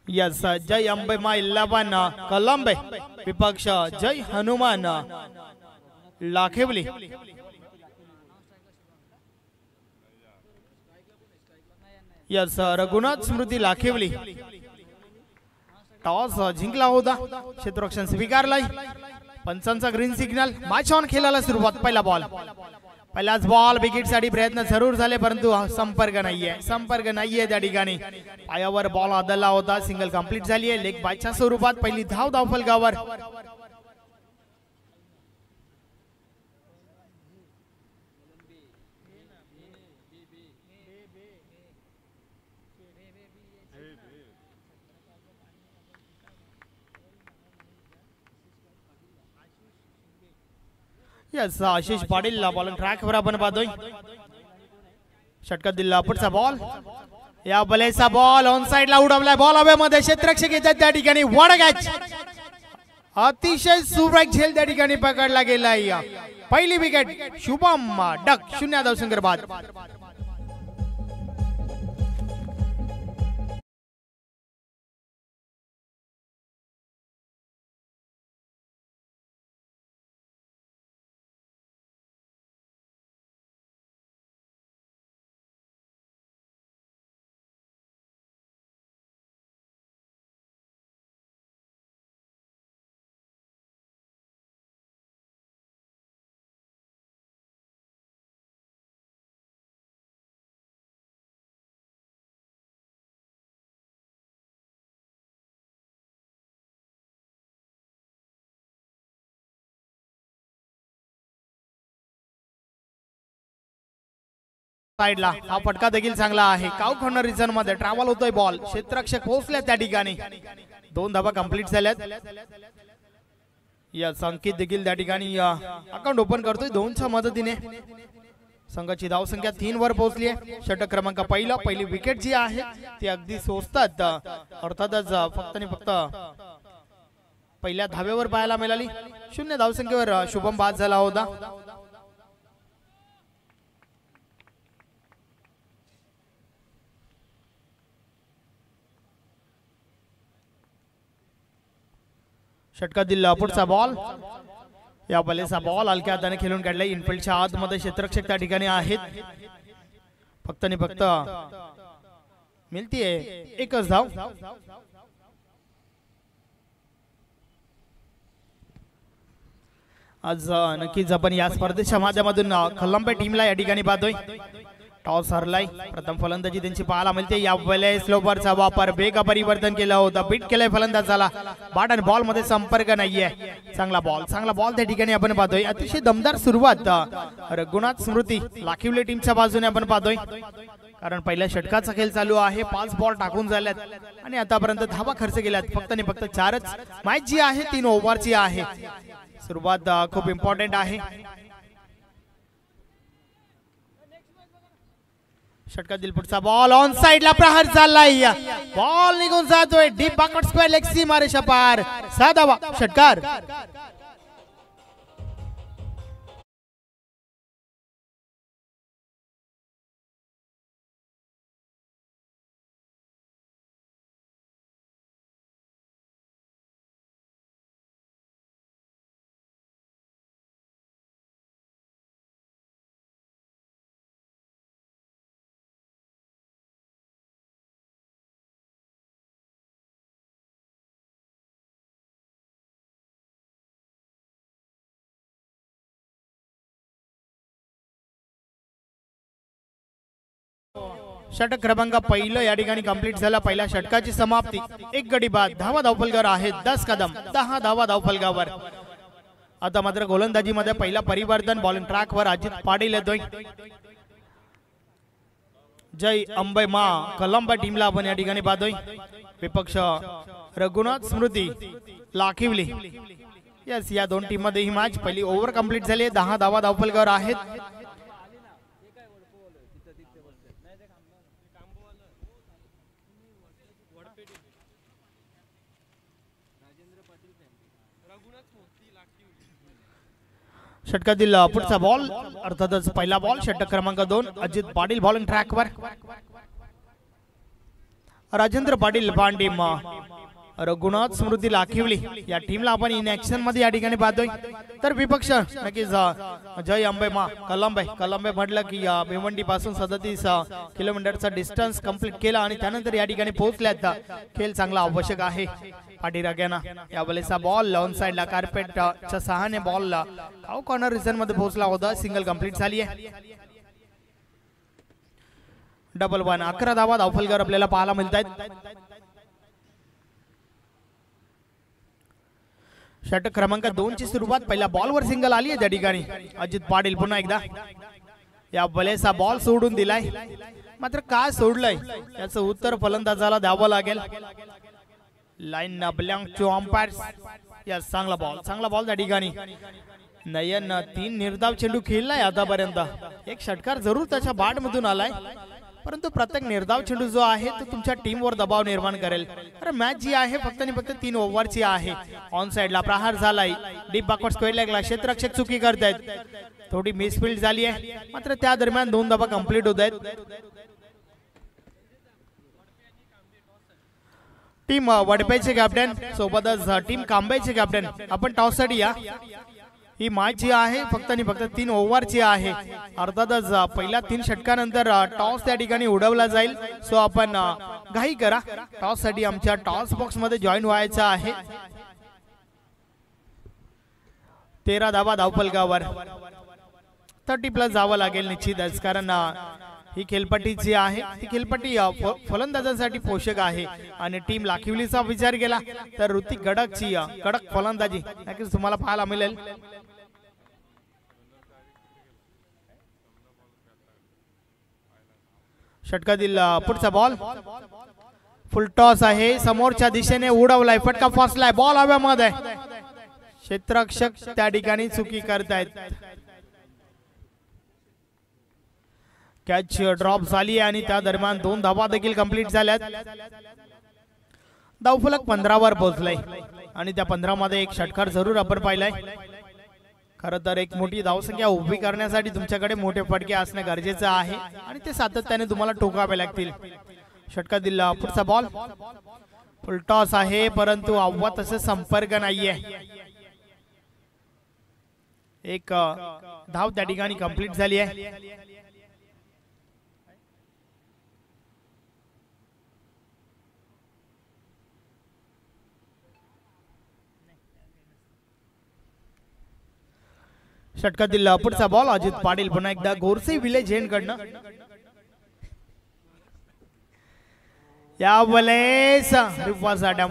Yes जय अंबे मा 11 कलंबे विपक्ष जय Hanuman लाखेवली। Yes Raghunath स्मृती लाखेवली toss जिंकला होता, क्षेत्ररक्षण स्वीकारलाय, पंचांचा ग्रीन सिग्नल, मॅच ऑन खेळायला सुरुवात। पहिला बॉल, पहिलाच बॉल विकेट साठी प्रयत्न जरूर झाले परंतु संपर्क नाहीये त्या ठिकाणी। पायावर बॉल आदळला होता, सिंगल कंप्लीट झाली आहे, लेग बायच्या स्वरूपात पहिली धाव धावफलकावर। Yes Ashish Patil bowling track वर आपण पाहतोय, षटकात दिला पुढचा बॉल, या बलेचा बॉल ऑन साइड ला उडवलाय, बॉल हवेमध्ये, क्षेत्ररक्षक येतात त्या ठिकाणी, वड कॅच, अतिशय सुरेख झेल त्या ठिकाणी पकडला गेलाय। पहिली विकेट शुभम डक 0 धावसंख्येवर बाद। साइडला हा फटका देखील चांगला आहे, काउ कॉर्नर रिजन मध्ये ट्रॅव्हल होतोय बॉल, क्षेत्ररक्षक पोहोचले त्या ठिकाणी, 2 धावा कंप्लीट झाल्यात। या संकेत देखील त्या ठिकाणी अकाउंट ओपन करतोय 2च्या मदतीने। संघाची धावसंख्या 3 वर पोहोचली आहे। षटक क्रमांक पहिली विकेट जी आहे ती अगदी सोचतात, अर्थातच फक्त आणि फक्त पहिल्या धावेवर पाहायला मिळाली। 0 धावसंख्येवर शुभम बाद झाला होता। षटकात दिला पुढचा बॉल, या बलेचा बॉल हलक्या हाताने खेळून काढलाय, इनफिल्डच्या आतमध्ये क्षेत्ररक्षक त्या ठिकाणी आहेत, फक्त आणि फक्त मिळतीये एकच धाव। आज नक्कीच आपण या स्पर्धेच्या माध्यमातून कलंबे टीमला या ठिकाणी पाहतोय। टॉस हरलाय, प्रथम फलंदाजी त्यांची पाहायला मिळते, या वेळेस स्लोपरचा वापर, वेग परिवर्तन केलं होतं, बीट केलंय फलंदाजाला, बॅट आणि बॉल मध्ये संपर्क नाहीये। चांगला बॉल त्या ठिकाणी आपण पाहतोय, अतिशय दमदार सुरुवात रघुनाथ स्मृती लाखिवले टीमच्या बाजूने आपण पाहतोय, कारण पहिल्या षटकाचा खेळ चालू आहे, 5 बॉल टाकून झाल्यात आणि आतापर्यंत धावा खर्च केल्यात फक्त आणि फक्त 4च। मॅच जी आहे 3 ओव्हरची आहे, सुरुवात खूप इम्पॉर्टंट आहे। षटकातील पुढचा बॉल ऑन साइडला प्रहार चाललाय, बॉल निघून जातोय डीप बॅकवर्ड स्क्वेअर लेग सीमारेषा पार, 6 धावा षटकार। षटक क्रमांक पहिलं या ठिकाणी कंप्लीट झाला, पहिल्या षटकाची समाप्ती, 1 गडी बाद, धावा धावफलकावर आहेत 10 कदम, 10 धावा धावफलकावर। आता मात्र गोलंदाजी मध्ये पहिला परिवर्तन, बॉलिंग ट्रॅक वर अजित पाटील येतोय। जय अंबे मा कलंबे टीमला आपण या ठिकाणी पाहतोय, विपक्ष रघुनाथ स्मृती लाखिवली। यस, या 2 टीम मध्ये ही मॅच पहिली ओव्हर कंप्लीट झाली, 10 धावा धावफलकावर आहेत। षटकातील पुढचा बॉल अर्थातच पहिला बॉल षटक क्रमांक 2 अजित पाटील बॉलिंग ट्रॅकवर राजेंद्र पाटील पांडीम रघुनाथ स्मृती लाखिवली या टीमला आपण इन ऍक्शन मध्ये या ठिकाणी पाहतोय तर विपक्ष नक्कीच जय अंबे मा कलंबे म्हटलं की भिवंडी पासून 37 किलोमीटरचा डिस्टन्स कंप्लीट केला आणि त्यानंतर या ठिकाणी पोहोचल्यात खेळ चांगला आवश्यक आहे पाठीराग्याना या बॉलचा बॉल लॉन साइडला कार्पेटच्या सहाय्याने बॉल आउट कॉर्नर रिजन मध्ये पोहोचला होता सिंगल कंप्लीट झाली आहे डबल वन 11 धावा धावफलकर आपल्याला पाहायला मिळत आहेत षटक क्रमांक 2 ची सुरुवात पहिल्या बॉलवर सिंगल आली आहे त्या ठिकाणी अजित पाटील पुन्हा एकदा या बॉलचा बॉल सोडून दिलाय मात्र काय सोडलंय याचं उत्तर फलंदाजाला द्यावं लागेल लाईन ब्लँक टू अंपायर्स या चांगला बॉल त्या ठिकाणी नयन 3 निर्धाव चेंडू खेळलाय आतापर्यंत एक षटकार जरूर त्याच्या बॅट मधून आलाय परंतु प्रत्येक निर्धाव चेंडू जो आहे तो तुमच्या टीमवर दबाव निर्माण करेल कारण मॅच जी आहे फक्त आणि फक्त 3 ओव्हरची आहे ऑन साइडला प्रहार झालाय डीप बॅकवर्ड स्क्वेअर लेगला क्षेत्ररक्षक चुकी करतायत थोडी मिसफील्ड झाली आहे मात्र त्या दरम्यान 2 धावा कंप्लीट होत आहेत टीम वडपेचे कॅप्टन सोबतच टीम कांबेचे कॅप्टन आपण टॉस साठी या ही मॅच जी आहे फक्त आणि फक्त 3 ओव्हरची आहे अर्थातच पहिल्या 3 षटकानंतर टॉस त्या ठिकाणी उडवला जाईल सो आपण घाई करा टॉस साठी आमच्या टॉस बॉक्स मध्ये जॉईन व्हायचं आहे 13 धावा धावफलकावर 30+ जावं लागेल निश्चितच कारण ही खेळपट्टी जी आहे ती खेळपट्टी फलंदाजांसाठी पोषक आहे आणि टीम लाखिवलीचा विचार केला तर ऋतिक गडकची कडक फलंदाजी नक्कीच तुम्हाला पाहायला मिळेल षटकातील पुढचा बॉल फुल टॉस आहे समोरच्या दिशेने उडवलाय फटका फसलाय बॉल हव्यामध्ये क्षेत्ररक्षक त्या ठिकाणी चुकी करतायत कॅच ड्रॉप झाली आणि त्या दरम्यान 2 धावा देखील कंप्लीट झाल्यात धावफलक 15 वर पोहोचलाय आणि त्या 15 मध्ये एक षटकार जरूर आपण पाहिलाय खरं तर एक मोठी धावसंख्या उभी करण्यासाठी तुमच्याकडे मोठे फटके असणे गरजेचे आहे आणि ते सातत्याने तुम्हाला टोकावे लागतील षटकातील पुढचा बॉल फुल टॉस आहे परंतु अव्वा तसे संपर्क नाहीये एक धाव त्या ठिकाणी कंप्लीट झाली आहे षटकातील पुढचा बॉल अजित पाटील पुन्हा एकदा गोरसे विलेज एंड कडनं या वेळेस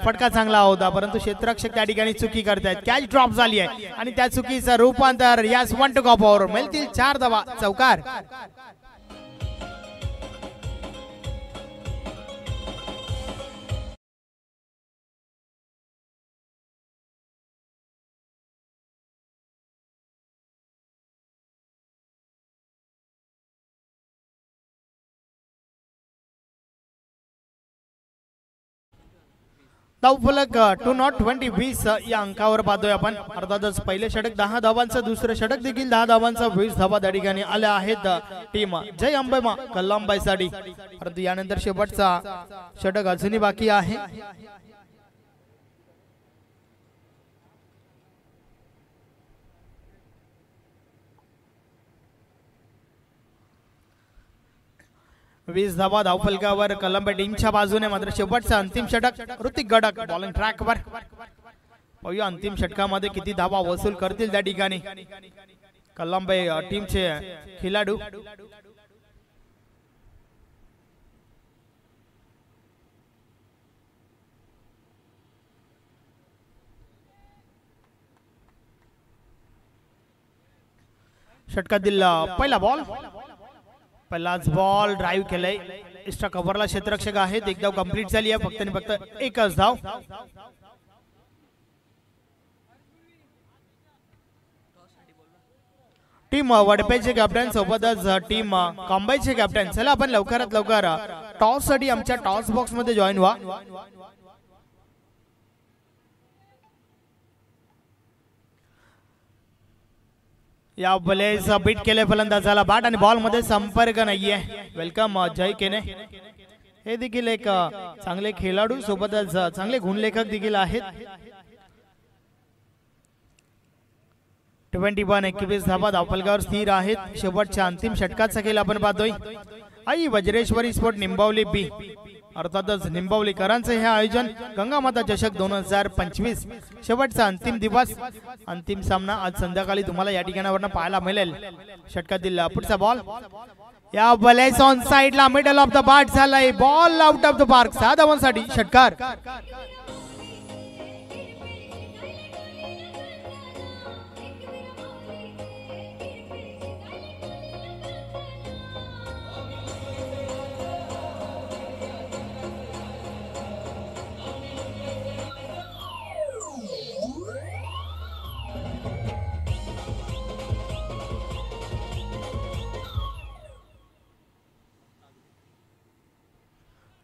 फटका चांगला होता परंतु क्षेत्ररक्षक त्या ठिकाणी चुकी करतायत कॅच ड्रॉप झाली आहे आणि त्या चुकीचं रूपांतर यास 1 टू कॉपवर मिळतील 4 धावा चौकार धावफलक 2-20 या अंकावर पाहतोय आपण अर्थातच पहिले षटक 10 धावांचं दुसरं षटक देखील 10 धावांचं 20 धावा त्या ठिकाणी आल्या आहेत टीम जय अंबेमा कल्लांबाईसाठी परंतु यानंतर शेवटचा षटक अजूनही बाकी आहे वीस धावा धावफलकावर कलंब टीमच्या बाजूने मात्र शेवटचा अंतिम षटक ऋतिक गडक बॉलिंग ट्रॅकवर पाहूया अंतिम षटकामध्ये किती धावा वसूल करतील त्या ठिकाणी कलंब टीमचे खेळाडू षटकातील पहिला बॉल पहिलाच बॉल ड्राइव्ह केलाय एक्स्ट्रा कव्हरला क्षेत्ररक्षक आहेत एक धाव कंप्लीट झाली आहे फक्त आणि फक्त एकच धाव टीम वडपेचे कॅप्टन सोबतच टीम कांबाईचे कॅप्टन चला आपण लवकरात लवकर टॉस साठी आमच्या टॉस बॉक्स मध्ये जॉईन व्हा या वेळेस बीट केले फलंदाजाला बाट आणि बॉल मध्ये संपर्क नाहीये. वेलकम जय केने. हे देखील एक चांगले खेळाडू सोबतच चांगले गुणलेखक देखील आहेत. 21 धावा धावफलकावर स्थिर आहेत. शेवटच्या अंतिम षटकाचा खेळ आपण पाहतोय. आई वज्रेश्वरी स्पोर्ट निंबावली बी अर्थातच निंबावलीकरांचं हे आयोजन गंगामाता चषक 2025 शेवटचा अंतिम दिवस अंतिम सामना आज संध्याकाळी तुम्हाला या ठिकाणावरून पाहायला मिळेल. षटकातील पुढचा बॉल या बलेस ऑन साइडला मिडल ऑफ द बॅट झालाय. Ball out of the park. 6 धावांसाठी षटकार.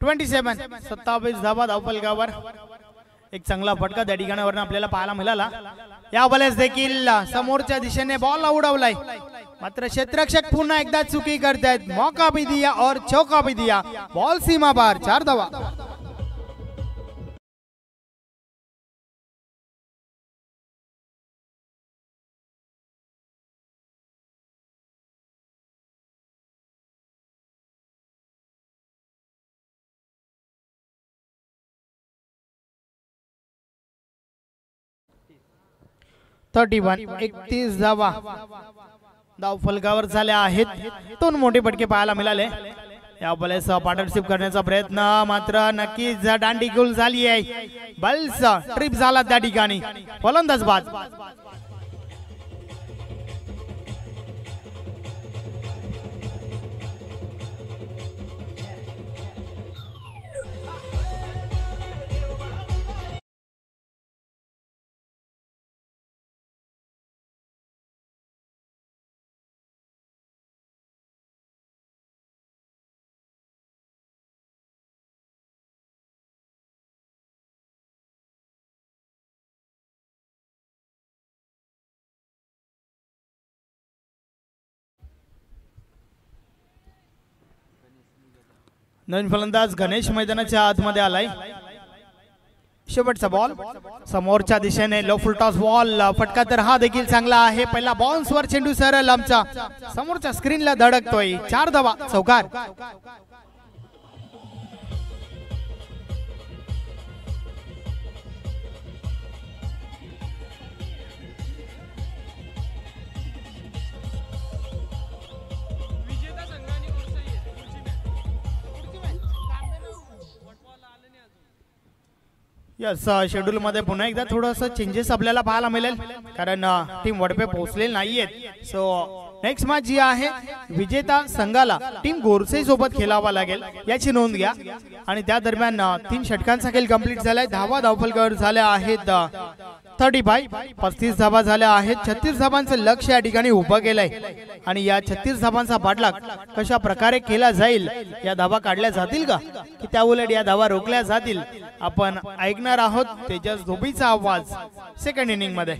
(27) 27 धावा धावफलकावर. एक चांगला फटका त्या ठिकाणावरून आपल्याला पाहायला मिळाला. या बॉलेस देखील समोरच्या दिशेने बॉल उडवलाय. मात्र क्षेत्ररक्षक पुन्हा एकदा चुकी करतायत. मौका भी दिया और चौका भी दिया. बॉल सीमा पार. 4 धावा. (31) धावा धावफलकावर झाल्या आहेत. 2 मोठे फटके पाहायला मिळाले. या बॉलेस पार्टनरशिप करण्याचा प्रयत्न मात्र नक्कीच दांडीगुल झाली आहे. बल्स ट्रिप झाला त्या ठिकाणी. फलंदाज बाद. नवीन फलंदाज गणेश मैदानाच्या आतमध्ये आलाय. शेवटचा बॉल समोरच्या दिशेने लो फुल टॉस बॉल. फटका तर हा देखील चांगला आहे. पहिला बाउन्स वर चेंडू सरळ आमचा समोरच्या स्क्रीनला धडकतोय. 4 धावा. चौकार. यस शेड्यूल मध्ये पुन्हा एकदा थोडंसं चेंजेस आपल्याला पाहायला मिळेल कारण टीम वडपे पोहोचलेले नाहीयेत. सो नेक्स्ट मॅच जी आहे विजेता संघाला टीम गोरसे सोबत खेळावा लागेल याची नोंद घ्या. आणि त्या दरम्यान 3 षटकांचा खेळ कंप्लीट झालाय. धावा धावफलकावर झाल्या आहेत 35 धावा झाल्या आहेत. 36 धावांचं लक्ष या ठिकाणी उभं केलंय आणि या 36 धावांचा पाठलाग कशा प्रकारे केला जाईल. या धावा काढल्या जातील का की त्या उलट या धावा रोखल्या जातील आपण ऐकणार आहोत तेजस धोबीचा आवाज सेकंड इनिंग मध्ये.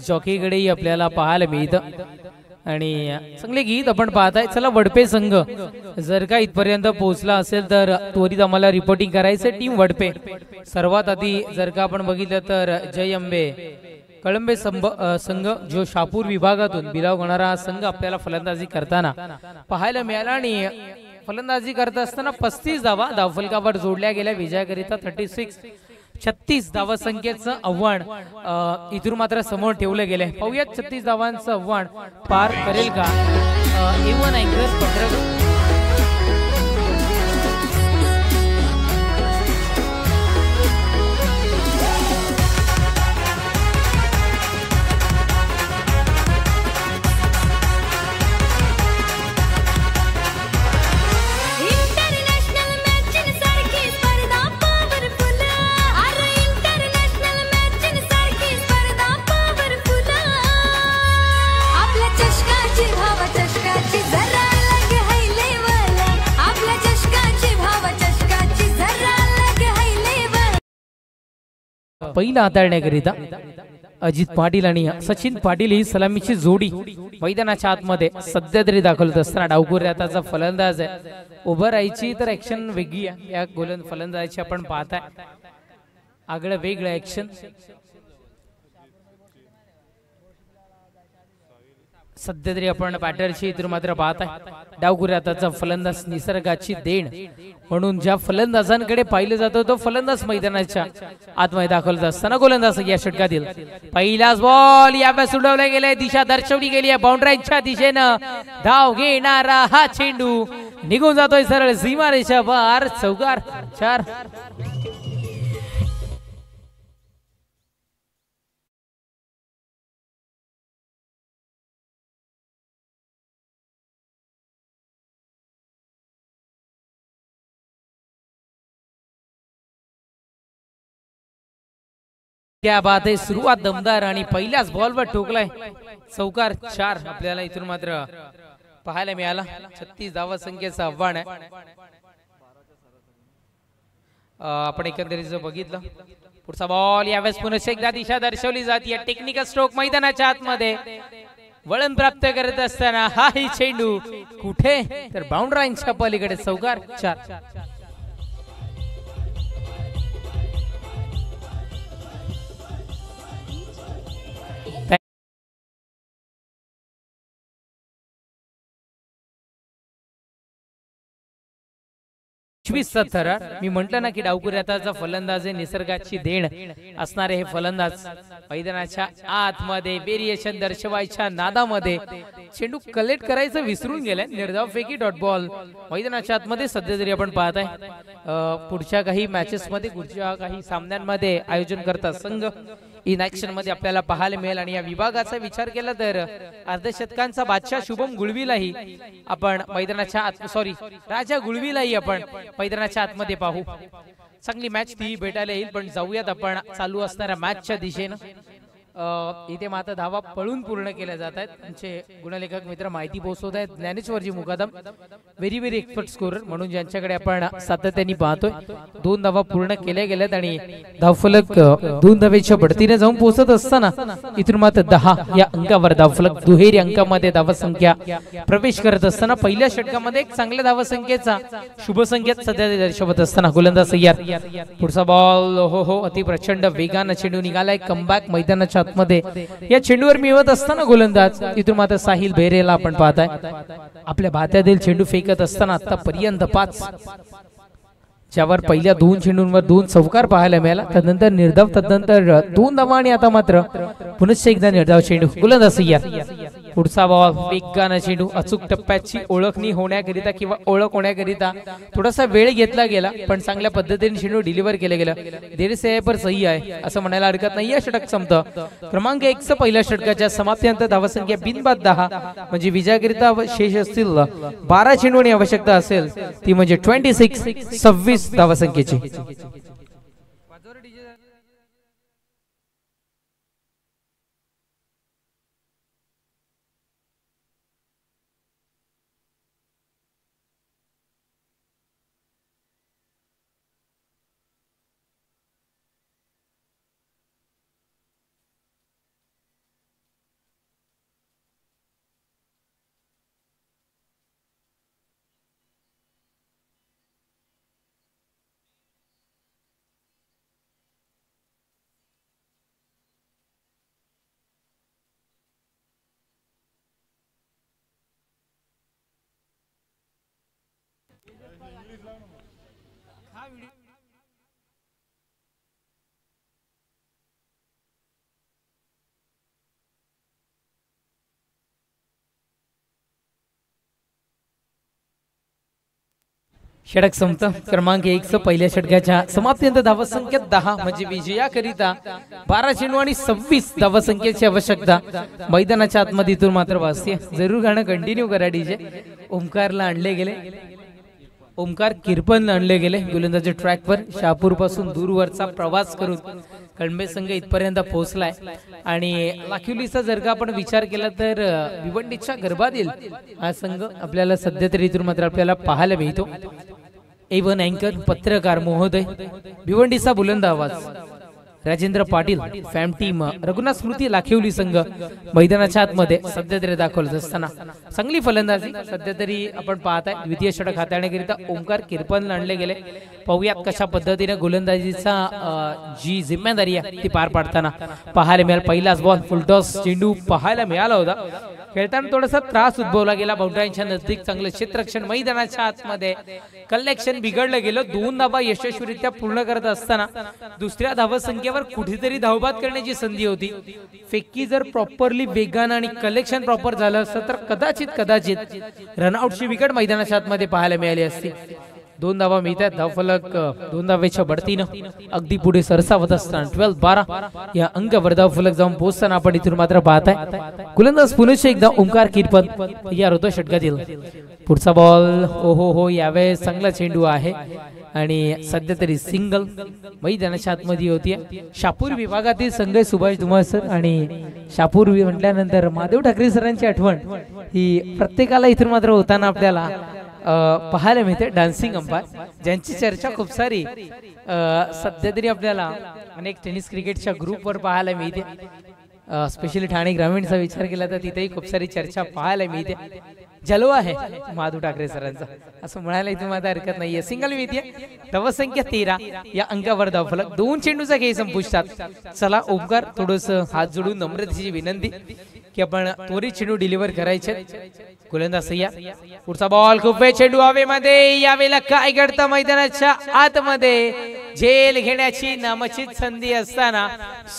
जॉकीकडेही आपल्याला पाहायला मिळतं आणि चांगले गीत आपण पाहताय. चला वडपे संघ जर का इथपर्यंत पोहोचला असेल तर त्वरित आम्हाला रिपोर्टिंग करायचं. टीम वडपे सर्वात आधी जर का आपण बघितलं तर जय अंबे कळंबे संघ जो शापूर विभागातून बिलाव होणारा संघ आपल्याला फलंदाजी करताना पाहायला मिळाला आणि फलंदाजी करत असताना 35 धावा धावफलकावर जोडल्या गेल्या. विजयाकरिता 36 धावा संख्येचं आव्हान इथून मात्र समोर ठेवलं गेले. पाहूयात 36 धावांचं आव्हान पार करेल का A1 अँकर पत्रक. पहिला हाताळण्याकरिता अजित पाटील आणि सचिन पाटील ही सलामीची जोडी मैदानाच्या आतमध्ये सध्या तरी दाखवत असताना डावखुऱ्याचा फलंदाज आहे. उभं राहायची तर ऍक्शन वेगळी आहे या फलंदाजाची आपण पाहताय. आगळं वेगळं ऍक्शन. सध्या तरी आपण बॅटरची इतर मात्र पाहताय. डावखुऱ्याचा फलंदाज निसर्गाची देण म्हणून ज्या फलंदाजांकडे पाहिलं जातं तो फलंदाज मैदानाच्या आतमध्ये दाखवत असताना गोलंदाज या षटकातील पहिलाच बॉल यावेळेस उडवला गेलाय. दिशा दर्शवली गेली आहे बाउंड्रीच्या दिशेनं. धाव घेणारा हा चेंडू निघून जातोय सरळ सीमारेषा पार. चौकार 4. क्या बात आहे. सुरुवात दमदार आणि पहिल्याच बॉलवर ठोकलाय. चौकार 4 आपल्याला इथून मात्र पाहायला मिळाला. 36 धावा संख्येचं आव्हान आहे. आपण एकंदरीत जर बघितलं पुढचा बॉल यावेळेस पुन्हा एकदा दिशा दर्शवली जाते. टेक्निकल स्ट्रोक मैदानाच्या आतमध्ये वळण प्राप्त करत असताना हा ही चेंडू कुठे तर बाउंड्रीच्या पलीकडे. चौकार 4. 25-17. मी म्हंटल ना की डावखुऱ्याचा फलंदाज निसर्गाची देण असणारे हे फलंदाज मैदानाच्या आतमध्ये व्हेरिएशन दर्शवायच्या नादामध्ये चेंडू कलेक्ट करायचं विसरून गेले. निर्धाव फेकी डॉट बॉल मैदानाच्या आतमध्ये सध्या तरी आपण पाहताय. पुढच्या काही मॅचेस मध्ये पुढच्या काही सामन्यांमध्ये आयोजन करतात संघ इन ऍक्शन मध्ये आपल्याला पाहायला मिळेल. आणि या विभागाचा विचार केला तर अर्धशतकांचा बादशाह शुभम गुळवीलाही आपण मैदानाच्या राजा गुळवीलाही आपण मैदानाच्या आतमध्ये पाहू. चांगली मॅच ती भेटायला येईल. पण जाऊयात आपण चालू असणाऱ्या मॅचच्या दिशेनं. इथे मात्र धावा पळून पूर्ण केल्या जात आहेत. त्यांचे गुणलेखक मित्र माहिती पोहोचवत आहेत. ज्ञानेश्वरजी मुकादम व्हेरी व्हेरी एक्सपर्ट स्कोरर म्हणून ज्यांच्याकडे आपण सातत्याने पाहतोय. 2 धावा पूर्ण केल्या गेल्यात आणि धावफलक 2 धावेच्या बढतीने जाऊन पोहोचत असताना इथून मात्र 10 या अंकावर धावफलक दुहेरी अंकामध्ये धावा संख्या प्रवेश करत असताना पहिल्या षटकामध्ये एक चांगल्या धावा संख्येचा शुभ संकेत सध्या दर्शवत असताना गोलंदाज तयार. पुढचा बॉल हो अति प्रचंड वेगानं चेंडू निघालाय. कमबॅक मैदानाच्या मध्ये या चेंडूवर मिळवत असताना गोलंदाज इथून मात्र साहिल बेरेला आपण पाहताय. आपल्या भात्यातील चेंडू फेकत असताना आतापर्यंत 5 ज्यावर पहिल्या 2 चेंडूंवर 2 चौकार पाहायला मिळाला. त्यानंतर निर्धाव तदनंतर 2 धावा आणि आता मात्र पुन्हा एकदा निर्धाव चेंडू. गोलंदाज पुढचा बॉल वेगानं चेंडू अचूक टप्प्याची ओळखणी होण्याकरिता किंवा ओळख होण्याकरिता थोडासा वेळ घेतला गेला पण चांगल्या पद्धतीने चेंडू डिलिव्हर केलं गेलं. देर से पर सही आहे असं म्हणायला हरकत नाही. या षटक संपतं. क्रमांक 1 पहिल्या षटकाच्या समाप्तीनंतर धावसंख्या बिनबाद 10 म्हणजे विजयाकरिता शेष असतील 12 चेंडूंची आवश्यकता असेल ती म्हणजे 26 धावसंख्येची. षटक संपतं क्रमांक 1 चं पहिल्या षटकाच्या समाप्तीनंतर धावसंख्या 10 म्हणजे विजयाकरिता 12 चेंडू आणि 26 धावसंख्येची आवश्यकता मैदानाच्या आतमध्ये इथून मात्र वाजते. जरूर गाणं कंटिन्यू करा डीजे. ओमकारला आणले गेले, ओमकार किरपनला आणले गेले गोलंदाजी ट्रॅकवर. शहापूर पासून दूरवरचा प्रवास करून कळंबे संघ इथपर्यंत पोहोचलाय. आणि लाखिवलीचा जर का आपण विचार केला तर भिवंडीच्या गर्भातील हा संघ आपल्याला सध्या तरी इथून मात्र आपल्याला पाहायला मिळतो. एवन अँकर पत्रकार महोदय, भिवंडीचा बुलंद आवाज राजेंद्र पाटील, फॅम टीम रघुनाथ स्मृती लाखिवली संघ मैदानाच्या आतमध्ये सध्या तरी दाखवत असताना चांगली फलंदाजी सध्या तरी आपण पाहताय. द्वितीय षटक हाताळण्याकरिता ओमकार किरपनला आणले गेले. पाहूयात कशा पद्धतीने गोलंदाजीचा जी जिम्मेदारी आहे ती पार पाडताना पाहायला मिळाल. पहिलाच बॉल फुलटॉस चेंडू पाहायला मिळाला होता. खेळताना थोडासा त्रास उद्भवला गेला. बाउंड्रीच्या नजदीक चांगलं क्षेत्ररक्षण मैदानाच्या आतमध्ये कलेक्शन बिघडलं गेलं. 2 धावा यशस्वीरित्या पूर्ण करत असताना दुसऱ्या धावसंख्येवर कुठेतरी धावबाद करण्याची संधी होती. फेकी जर प्रॉपरली वेगानं आणि कलेक्शन प्रॉपर झालं असतं तर कदाचित रनआउटची विकेट मैदानाच्या आतमध्ये पाहायला मिळाली असती. 2 धावा मिळतात. धावफलक 2 धावेच्या बढतीनं अगदी पुढे सरसावत असताना 12-12 या अंकावर धावफलक जाऊन पोहोचताना आपण इथून मात्र पाहताय गोलंदाज पुनश्च एकदा ओमकार किरपन या ऋतू षटकातील. पुढचा बॉल हो यावेळेस चांगला चेंडू आहे आणि सध्या तरी सिंगल मैदानाच्या आतमध्ये होती. शापूर विभागातील संघ सुभाष धुमाळ सर आणि शापूर म्हटल्यानंतर महादेव ठाकरे सरांची आठवण ही प्रत्येकाला इथून मात्र होताना आपल्याला पाहायला मिळते. डान्सिंग अंपायर ज्यांची चर्चा खूप सारी सध्या तरी आपल्याला अनेक टेनिस क्रिकेटच्या ग्रुपवर पाहायला मिळते. स्पेशली ठाणे ग्रामीणचा विचार केला तर तिथेही खूप सारी चर्चा पाहायला मिळते. जलवा आहे महादेव ठाकरे सरांचा असं म्हणायला इथे माझा हरकत नाहीये. सिंगल मिळते. धावसंख्या 13 या अंकावर धावफलक. 2 चेंडूचा खेळ संपुष्टात. चला ओमकार थोडस हात जोडून नम्रतेची विनंती की आपण त्वरित चेंडू डिलिव्हर करायचे. गोलंदाज सय्या. पुढचा बॉल खूप वेळ चेंडू हवेमध्ये. यावेळेला काय घडतं मैदानाच्या आतमध्ये झेल घेण्याची नामचित संधी असताना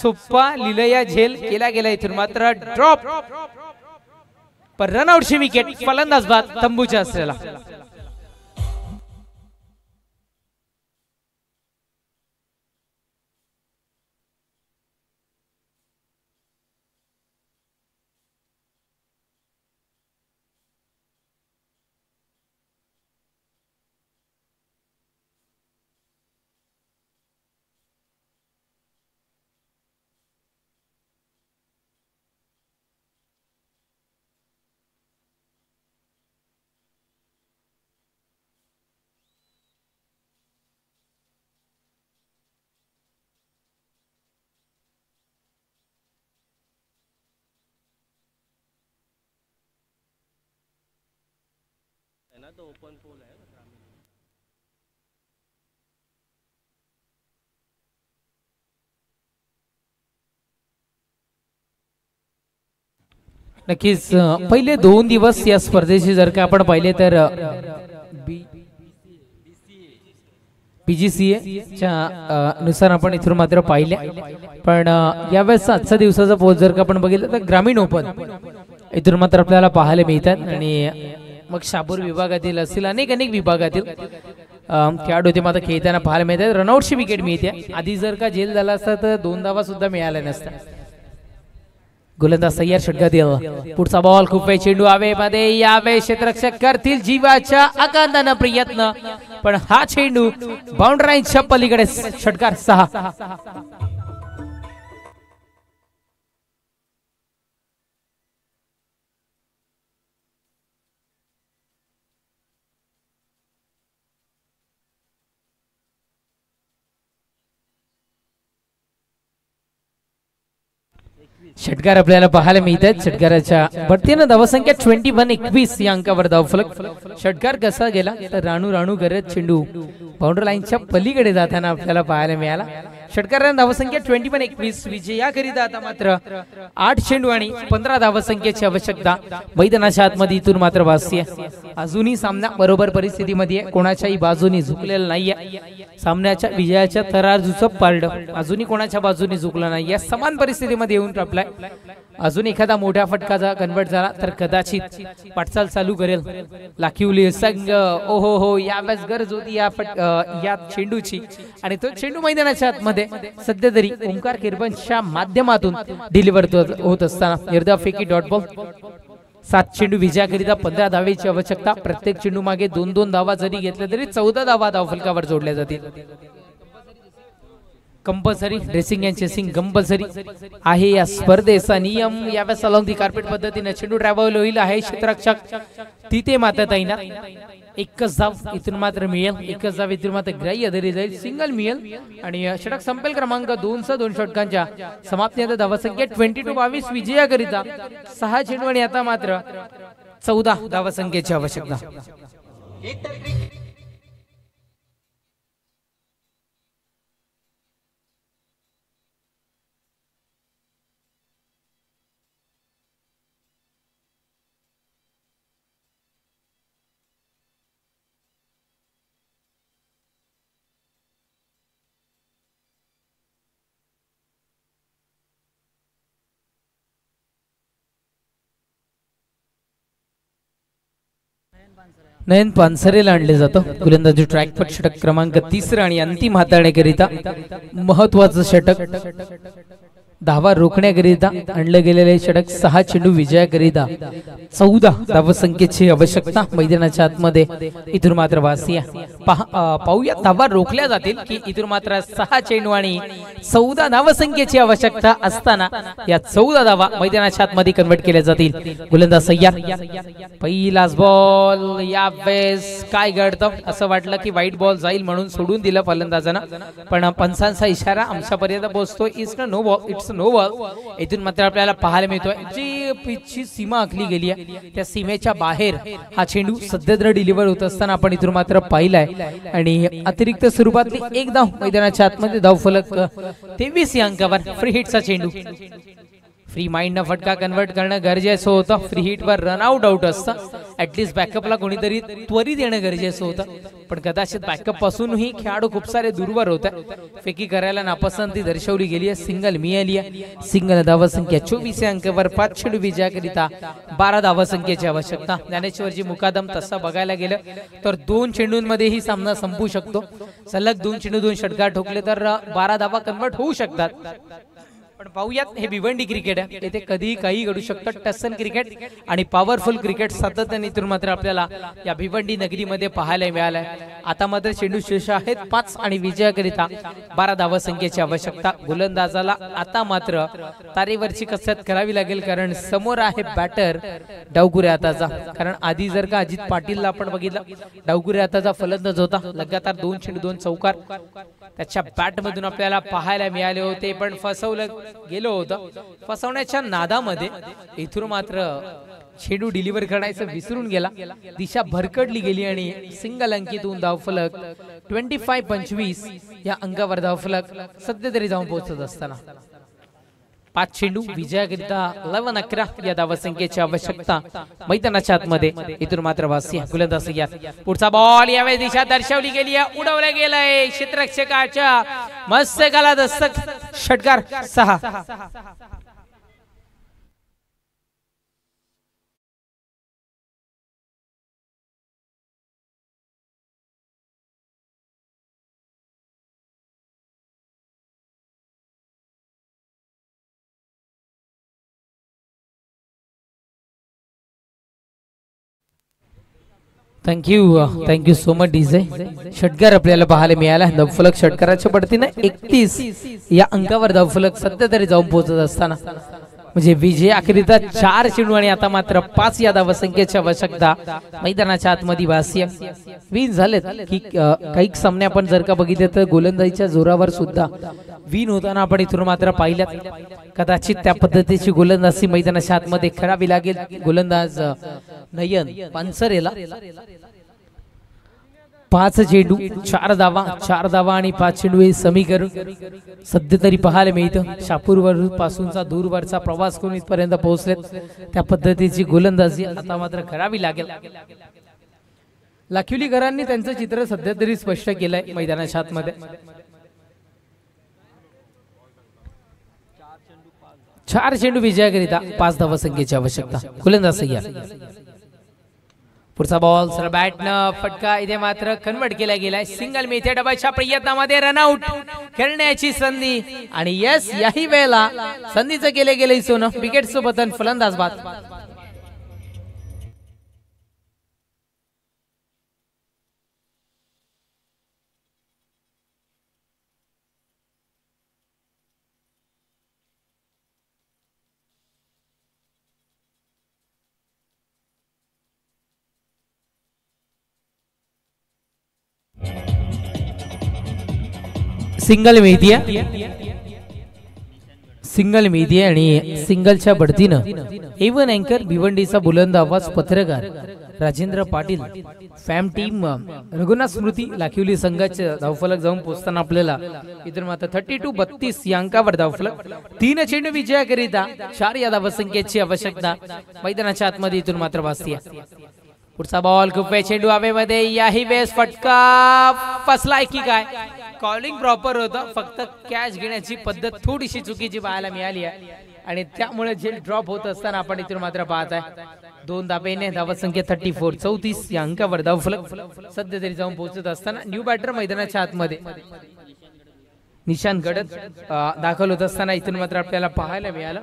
सुप्पा लिलया झेल केला गेला. इथून मात्र ड्रॉप पर रनआउटची विकेट. फलंदाज बाद तंबूच्या असलेला. तो ओपन पोल है. नक्कीच पहिले 2 दिवस या स्पर्धेचे जर का आपण पाहिले तर बीजीसीए च्या नुसार आपण इथून मात्र पाहिले. पण यावेळेस आजच्या दिवसाचा पोल जर का आपण बघितलं तर ग्रामीण ओपन इथून मात्र आपल्याला पाहायला मिळतात. आणि मग शापूर विभागातील असतील अनेक विभागातील खेळाडू होते मात्र खेळताना पाहायला मिळतात. रनआउटची विकेट मिळते. आधी जर का झेल झाला असता तर 2 धावा सुद्धा मिळाल्या नसत्या. गोलंदाज सय्यार षटकातील. पुढचा बॉल खूप वेळ चेंडू हवेमध्ये. यावेळेस क्षेत्ररक्षक करतील जीवाच्या आकांतानं प्रयत्न पण हा चेंडू बाउंड्रीच्या पलीकडे. षटकार 6. षटकार आपल्याला पाहायला मिळतात. षटकाराच्या बढतीनं धावसंख्या 21-21 या अंकावर धावफलक. षटकार कसा गेला तर राणू करत चेंडू बाउंड्री लाईनच्या पलीकडे जाताना आपल्याला पाहायला मिळाला. षटकारांना धावसंख्या 21 विजयाकरिता आता मात्र 8 चेंडू आणि 15 धावसंख्येची आवश्यकता मैदानाच्या आतमध्ये इथून मात्र वाचते. अजूनही सामना बरोबर परिस्थितीमध्ये कोणाच्याही बाजूने झुकलेला नाहीये. सामन्याच्या विजयाच्या तराजूचं पारड अजूनही कोणाच्या बाजूने झुकलं नाहीये. समान परिस्थितीमध्ये येऊन टपलाय. अजून एखादा मोठा फटका कन्वर्ट झाला तर कदाचित वाटचाल चालू करेल लाखिवली संघ. ओहो हो, यावेळेस गरज होती या चेंडूची आणि तो चेंडू मैदानाच्या आतमध्ये सध्या तरी ओंकार किरबनच्या माध्यमातून डिलिव्हर होत असताना निर्धाव फेकी डॉट बॉल. 7 चेंडू विजयाकरिता 15 धावेची आवश्यकता. प्रत्येक चेंडू मागे 2-2 धावा जरी घेतल्या तरी 14 धावा धावफलकावर जोडल्या जातील. Compulsory dressing and chasing compulsory आहे या स्पर्धेचा नियम. यावेळेस अलॉंग कार्पेट पद्धतीने चेंडू ट्रॅव्हल होईल आहे. क्षेत्ररक्षक तिथे मात्र तैनात. एकच धाव इथून मात्र मिळेल. एकच धाव इथून मात्र ग्राह्य धरली जाईल. सिंगल मिळेल आणि षटक संपेल. क्रमांक 2 षटकांच्या समाप्तीनंतर धावसंख्या 22 विजयाकरिता 6 चेंडू आणि आता मात्र 14 धावसंख्येची आवश्यकता. नयन पानसरेला आणले जातं. गोलंदाजी ट्रॅकपट षटक क्रमांक 3 आणि अंतिम हाताळण्याकरिता महत्वाचं षटक. धावा रोखण्याकरिता आणलं गेलेले षटक. 6 चेंडू विजयाकरिता 14 धावसंख्येची आवश्यकता मैदानाच्या आतमध्ये इथून मात्र वासिया. पाहूया धावा रोखल्या जातील की इथून मात्र 6 चेंडू आणि 14 धावसंख्येची आवश्यकता असताना या 14 धावा मैदानाच्या आतमध्ये कन्वर्ट केल्या जातील. गोलंदाज सय्यार. पहिलाच बॉल. यावेळेस काय घडतं असं वाटलं की वाईट बॉल जाईल म्हणून सोडून दिलं फलंदाजांना, पण पंचांचा इशारा आमच्यापर्यंत पोहोचतो. It's no ball, it's no ball. इथून मात्र आपल्याला पाहायला मिळतोय जी पिचची सीमा आखली गेली आहे त्या सीमेच्या बाहेर हा चेंडू सध्या डिलिव्हर होत असताना आपण इथून मात्र पाहिलाय. आणि अतिरिक्त स्वरूपातली एक धाव मैदानाच्या आतमध्ये धावफलक 23 या अंकावर. फ्री हिटचा चेंडू. फ्री माइंड न फटका कन्वर्ट करणं गरजेचं होतं. फ्री हिट वर रन आउट असतं. ऍटलीस्ट बॅकअपला कोणीतरी त्वरित येणं गरजेचं होतं, पण कदाचित बॅकअप पासूनही खेळाडू खूप सारे दूरवर होते. फेकी करायला नापसंती दर्शवली गेली आहे. सिंगल मिळाली आहे. सिंगल धावसंख्या 24 अंकावर 5 चेंडू विजयाकरिता 12 धावसंख्येची आवश्यकता. ज्ञानेश्वरजी मुकादम तसा बघायला गेलं तर 2 चेंडूंमध्येही सामना संपू शकतो. सलग 2 चेंडू 2 षटकार ठोकले तर 12 धावा कन्वर्ट होऊ शकतात. पण पाहूयात हे भिवंडी क्रिकेट आहे, येथे कधी काही घडू शकतं. टसन क्रिकेट आणि पॉवरफुल क्रिकेट सातत्याने इथून मात्र आपल्याला या भिवंडी नगरीमध्ये पाहायला मिळालंय. आता मात्र चेंडू शेष आहेत 5 आणि विजयाकरिता 12 धावसंख्येची आवश्यकता. गोलंदाजाला आता मात्र तारेवरची कसरत करावी लागेल, कारण समोर आहे बॅटर डावकुरे हाताचा. कारण आधी जर का अजित पाटीलला आपण बघितलं, डावकुरे हाताचा फलंदाज होता. लगातार 2 चेंडू 2 चौकार त्याच्या बॅट मधून आपल्याला पाहायला मिळाले होते, पण फसवलं गेलं होतं. फसवण्याच्या नादामध्ये इथून मात्र चेंडू डिलिव्हर करायचं विसरून गेला. दिशा भरकडली गेली आणि सिंगल अंकीतून धावफलक 25-25 या अंकावर धावफलक सध्या तरी जाऊन पोहोचत असताना 5 चेंडू विजयाकरिता 11-11 या धावसंख्येची आवश्यकता मैदानाच्या आतमध्ये इथून मात्र वासिया. गोलंदाज या पुढचा बॉल यावेळी दिशा दर्शवली गेली आहे, उडवलं गेलंय क्षेत्ररक्षकाच्या मस्तकाला दस्तक. षटकार 6. Thank you so much DJ. षटकार आपल्याला पाहायला मिळाला. धावफलक षटकाराच्या पडतीने 31 या अंकावर धावफलक सध्या तरी जाऊन पोहोचत असताना म्हणजे विजयाकरिता 4 चेंडू आणि आता मात्र 5 या धावसंख्येची आवश्यकता मैदानाच्या आतमध्ये वासिया. विन झालेत की काही सामने आपण जर का बघितले तर गोलंदाजीच्या जोरावर सुद्धा विन होताना आपण इथून मात्र पाहिल्यात. कदाचित त्या पद्धतीची गोलंदाजी मैदानाच्या आतमध्ये करावी लागेल गोलंदाज नयन पानसरेला. 5 चेंडू 4 धावा आणि 5 चेंडू हे समीकरण सध्या तरी पाहायला मिळतं. शापूर पासूनचा दूरवरचा प्रवास करून इथपर्यंत पोहोचलेत. त्या पद्धतीची गोलंदाजी आता मात्र करावी लागेल. लाखिवलीकरांनी त्यांचं चित्र सध्या तरी स्पष्ट केलंय मैदानाच्या आतमध्ये. 4 चेंडू विजयाकरिता 5 धावा संख्येची आवश्यकता. गोलंदाज घ्या. पुढचा बॉल सर बॅटनं फटका इथे मात्र कन्वर्ट केला गेलाय. सिंगल मिळते. डबाच्या प्रयत्नामध्ये रनआउट खेळण्याची संधी आणि यस याही वेळेला संधीचं केले गेले सोनं. विकेट सोबत फलंदाज बाद. सिंगल मिळतीये आणि सिंगलच्या बढतीनं एवन अँकर भिवंडीचा बुलंद आवाज पत्रकार राजेंद्र पाटील फॅम टीम रघुनाथ स्मृती लाखिवली संघाचे धावफलक जाऊन पोहोचताना आपल्याला इथून मात्र 32-32 या अंकावर धावफलक. 3 चेंडू विजयाकरिता 4 या धावसंख्येची आवश्यकता मैदानाच्या आतमध्ये इथून मात्र वाचते. पुढचा बॉल खूप वेळ चेंडू हवेमध्ये. याही वेळेस फटका फसलाय की काय. कॉलिंग प्रॉपर होतं, फक्त कॅच घेण्याची पद्धत थोडीशी चुकीची पाहायला मिळाली आहे आणि त्यामुळे जे ड्रॉप होत असताना आपण इथून मात्र पाहत आहे. 2 धाब्याने धावसंख्या 34 या अंकावर धावफलक सध्या तरी जाऊन पोहोचत असताना न्यू बॅटर मैदानाच्या आतमध्ये निशांत गडद दाखल होत असताना इथून मात्र आपल्याला पाहायला मिळालं.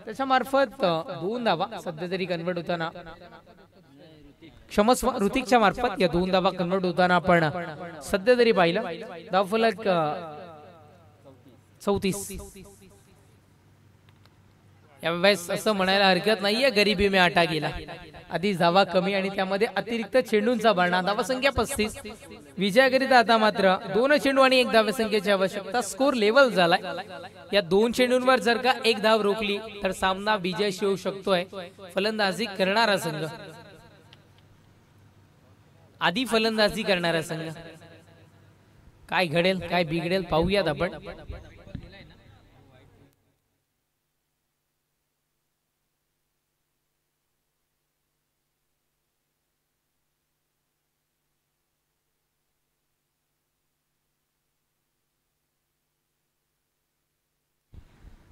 त्याच्या मार्फत 2 धावा सध्या तरी कन्वर्ट होताना क्षमस्व ऋतिकच्या मार्फत या 2 धावा कन्वर्ट होताना आपण सध्या तरी पाहिलं. धावफलक 34. यावेळेस असं म्हणायला हरकत नाहीये गरिबी में आटा गेला. आधी धावा कमी आणि त्यामध्ये अतिरिक्त चेंडूंचा भरणा. धावसंख्या 35. विजयाकरिता आता मात्र 2 चेंडू आणि 1 धावसंख्येची आवश्यकता. स्कोर लेवल झालाय. या 2 चेंडूंवर जर का 1 धाव रोखली तर सामना विजयशी होऊ शकतोय. फलंदाजी करणारा संघ, आधी फलंदाजी करणारा संघ. काय घडेल काय बिघडेल पाहूयात आपण.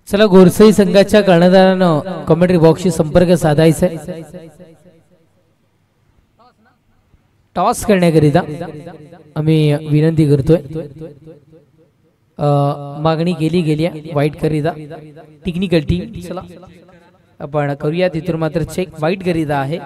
चला गोरसई संघाच्या कर्णधारानं कमेंट्री बॉक्सशी संपर्क साधायचा. टॉस करण्याकरिता आम्ही विनंती करतोय. मागणी केली गेली वाईट करिता टेक्निकल टीम. चला आपण करूया. तिथून मात्र चेक वाईट करिता आहे.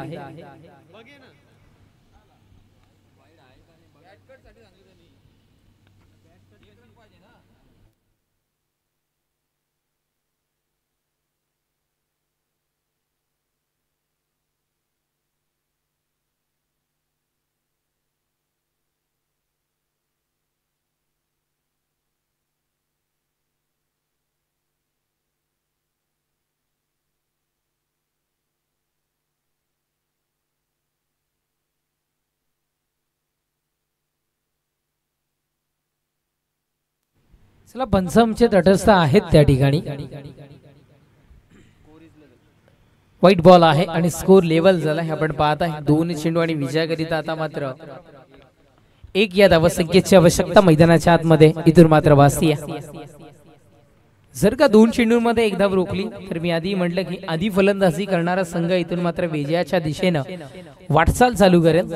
चला पंचमचे तटस्थ आहेत त्या ठिकाणी. व्हाईट बॉल आहे आणि स्कोर लेवल झाला हे आपण पाहत आहे. 2 चेंडू आणि विजयाकरिता आता मात्र 1 या धावसंख्येची आवश्यकता मैदानाच्या आतमध्ये इथून मात्र वाचते. जर का 2 चेंडूंमध्ये 1 धाव रोखली तर मी आधी म्हटलं की आधी फलंदाजी करणारा संघ इथून मात्र विजयाच्या दिशेनं वाटचाल चालू करेल.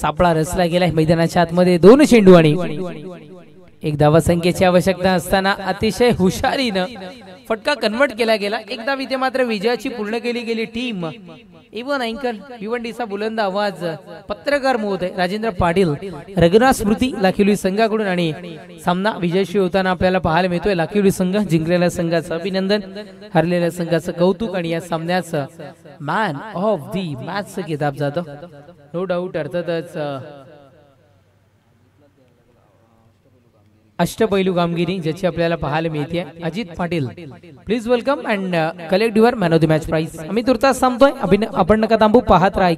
सापळा रचला गेलाय मैदानाच्या आतमध्ये. 2 चेंडू आणि 1 धावसंख्येची आवश्यकता असताना अतिशय हुशारीनं फटका कन्वर्ट केला गेला. 1 धाव इथे मात्र विजयाची पूर्ण केली गेली टीम. इवन अँकर भिवंडीचा बुलंद आवाज पत्रकार महोदय राजेंद्र पाटील रघुनाथ स्मृती लाखिवली संघाकडून आणि सामना विजयशी होताना आपल्याला पाहायला मिळतोय. लाखिवली संघ जिंकलेल्या संघाचं अभिनंदन, हरलेल्या संघाचं कौतुक आणि या सामन्याचं मॅन ऑफ दी मॅच किताब जातो. नो डाऊट अर्थातच अष्टपैलू कामगिरी ज्याची आपल्याला पाहायला मिळते. Ajit Patil please welcome and collect your man of the match prize. आम्ही तुर्तास थांबतोय. आपण नका थांबू, पाहत राहा.